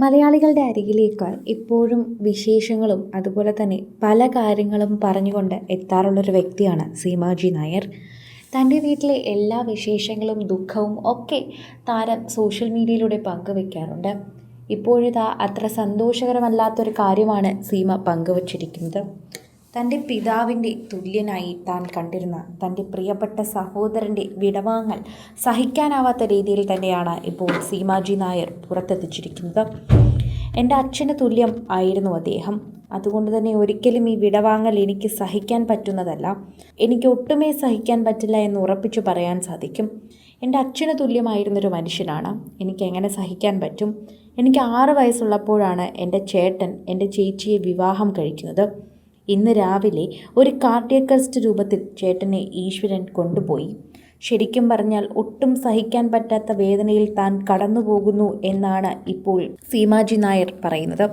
മലയാളികളുടെ അരികിലേക്ക് ഇപ്പോഴും വിശേഷങ്ങളും അതുപോലെ തന്നെ പല കാര്യങ്ങളും പറഞ്ഞുകൊണ്ട് എത്താറുള്ളൊരു വ്യക്തിയാണ് സീമാജി നായർ. തൻ്റെ വീട്ടിലെ എല്ലാ വിശേഷങ്ങളും ദുഃഖവും ഒക്കെ താരം സോഷ്യൽ മീഡിയയിലൂടെ പങ്കുവെക്കാറുണ്ട്. ഇപ്പോഴിതാ അത്ര സന്തോഷകരമല്ലാത്തൊരു കാര്യമാണ് സീമ പങ്കുവച്ചിരിക്കുന്നത്. തൻ്റെ പിതാവിൻ്റെ തുല്യനായി താൻ കണ്ടിരുന്ന തൻ്റെ പ്രിയപ്പെട്ട സഹോദരൻ്റെ വിടവാങ്ങൽ സഹിക്കാനാവാത്ത രീതിയിൽ തന്നെയാണ് ഇപ്പോൾ സീമാജി നായർ പുറത്തെത്തിച്ചിരിക്കുന്നത്. എൻ്റെ അച്ഛന് തുല്യം ആയിരുന്നു അദ്ദേഹം. അതുകൊണ്ട് തന്നെ ഒരിക്കലും ഈ വിടവാങ്ങൽ എനിക്ക് സഹിക്കാൻ പറ്റുന്നതല്ല. എനിക്ക് ഒട്ടുമേ സഹിക്കാൻ പറ്റില്ല എന്ന് ഉറപ്പിച്ചു പറയാൻ സാധിക്കും. എൻ്റെ അച്ഛന് തുല്യമായിരുന്നൊരു മനുഷ്യനാണ്. എനിക്ക് എങ്ങനെ സഹിക്കാൻ പറ്റും? എനിക്ക് 6 വയസ്സുള്ളപ്പോഴാണ് എൻ്റെ ചേട്ടൻ എൻ്റെ ചേച്ചിയെ വിവാഹം കഴിക്കുന്നത്. ഇന്ന് രാവിലെ ഒരു കാർഡിയക് അറസ്റ്റ് രൂപത്തിൽ ചേട്ടനെ ഈശ്വരൻ കൊണ്ടുപോയി. ശരിക്കും പറഞ്ഞാൽ ഒട്ടും സഹിക്കാൻ പറ്റാത്ത വേദനയിൽ താൻ കടന്നു പോകുന്നു എന്നാണ് ഇപ്പോൾ സീമാജി നായർ പറയുന്നത്.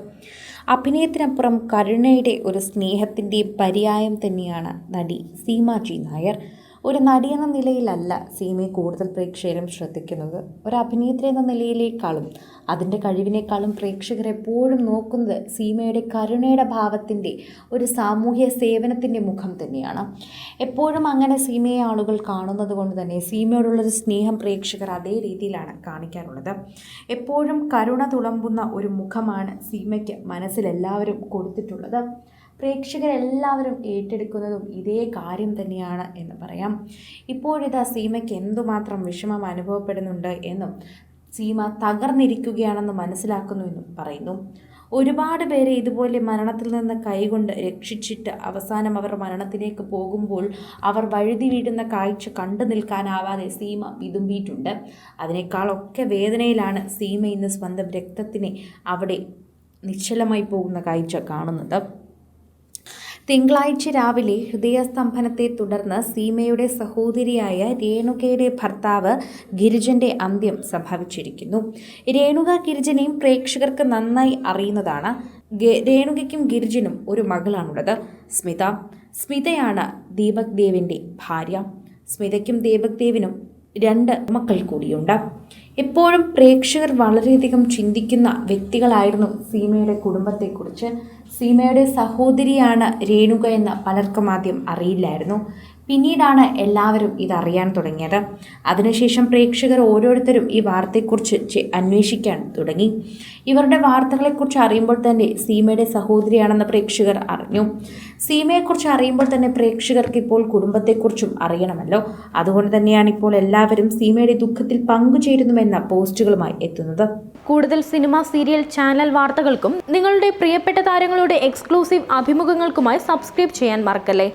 അഭിനയത്തിനപ്പുറം കരുണയുടെ ഒരു സ്നേഹത്തിൻ്റെയും പര്യായം തന്നെയാണ് നടി സീമാജി നായർ. ഒരു നടിയെന്ന നിലയിലല്ല സീമയെ കൂടുതൽ പ്രേക്ഷകരും ശ്രദ്ധിക്കുന്നത്. ഒരു അഭിനേത്രി എന്ന നിലയിലേക്കാളും അതിൻ്റെ കഴിവിനേക്കാളും പ്രേക്ഷകർ എപ്പോഴും നോക്കുന്നത് സീമയുടെ കരുണയുടെ ഭാവത്തിൻ്റെ ഒരു സാമൂഹ്യ സേവനത്തിൻ്റെ മുഖം തന്നെയാണ്. എപ്പോഴും അങ്ങനെ സീമയെ ആളുകൾ കാണുന്നത് കൊണ്ട് തന്നെ സീമയോടുള്ളൊരു സ്നേഹം പ്രേക്ഷകർ അതേ രീതിയിലാണ് കാണിക്കാറുള്ളത്. എപ്പോഴും കരുണ തുളുമ്പുന്ന ഒരു മുഖമാണ് സീമയ്ക്ക് മനസ്സിലെല്ലാവരും കൊടുത്തിട്ടുള്ളത്. പ്രേക്ഷകരെല്ലാവരും ഏറ്റെടുക്കുന്നതും ഇതേ കാര്യം തന്നെയാണ് എന്ന് പറയാം. ഇപ്പോഴിതാ സീമയ്ക്ക് എന്തുമാത്രം വിഷമം അനുഭവപ്പെടുന്നുണ്ട് എന്നും സീമ തകർന്നിരിക്കുകയാണെന്ന് മനസ്സിലാക്കുന്നുവെന്നും പറയുന്നു. ഒരുപാട് പേരെ ഇതുപോലെ മരണത്തിൽ നിന്ന് കൈകൊണ്ട് രക്ഷിച്ചിട്ട് അവസാനം അവർ മരണത്തിലേക്ക് പോകുമ്പോൾ അവർ വഴുതി വീഴുന്ന കാഴ്ച കണ്ടു നിൽക്കാനാവാതെ സീമ വിതുമ്പിയിട്ടുണ്ട്. അതിനേക്കാളൊക്കെ വേദനയിലാണ് സീമ ഇന്ന് സ്വന്തം രക്തത്തിനെ അവിടെ നിശ്ചലമായി പോകുന്ന കാഴ്ച കാണുന്നത്. തിങ്കളാഴ്ച രാവിലെ ഹൃദയസ്തംഭനത്തെ തുടർന്ന് സീമയുടെ സഹോദരിയായ രേണുകയുടെ ഭർത്താവ് ഗിരിജൻ്റെ അന്ത്യം സംഭവിച്ചിരിക്കുന്നു. രേണുക ഗിരിജനെയും പ്രേക്ഷകർക്ക് നന്നായി അറിയുന്നതാണ്. രേണുകയ്ക്കും ഗിരിജനും ഒരു മകളാണുള്ളത്, സ്മിത. സ്മിതയാണ് ദീപക് ദേവിൻ്റെ ഭാര്യ. സ്മിതയ്ക്കും ദീപക് ദേവിനും 2 മക്കൾ കൂടിയുണ്ട്. എപ്പോഴും പ്രേക്ഷകർ വളരെയധികം ചിന്തിക്കുന്ന വ്യക്തികളായിരുന്നു സീമയുടെ കുടുംബത്തെക്കുറിച്ച്. സീമയുടെ സഹോദരിയാണ് രേണുക എന്ന് പലർക്കും ആദ്യം അറിയില്ലായിരുന്നു. പിന്നീടാണ് എല്ലാവരും ഇതറിയാൻ തുടങ്ങിയത്. അതിനുശേഷം പ്രേക്ഷകർ ഓരോരുത്തരും ഈ വാർത്തയെക്കുറിച്ച് അന്വേഷിക്കാൻ തുടങ്ങി. ഇവരുടെ വാർത്തകളെക്കുറിച്ച് അറിയുമ്പോൾ തന്നെ സീമയുടെ സഹോദരിയാണെന്ന് പ്രേക്ഷകർ അറിഞ്ഞു. സീമയെക്കുറിച്ച് അറിയുമ്പോൾ തന്നെ പ്രേക്ഷകർക്ക് ഇപ്പോൾ കുടുംബത്തെക്കുറിച്ചും അറിയണമല്ലോ. അതുകൊണ്ട് തന്നെയാണ് ഇപ്പോൾ എല്ലാവരും സീമയുടെ ദുഃഖത്തിൽ പങ്കുചേരുന്നുവെന്ന പോസ്റ്റുകളുമായി എത്തുന്നത്. കൂടുതൽ സിനിമ, സീരിയൽ, ചാനൽ വാർത്തകൾക്കും നിങ്ങളുടെ പ്രിയപ്പെട്ട താരങ്ങളുടെ എക്സ്ക്ലൂസീവ് അഭിമുഖങ്ങൾക്കുമായി സബ്സ്ക്രൈബ് ചെയ്യാൻ മറക്കല്ലേ.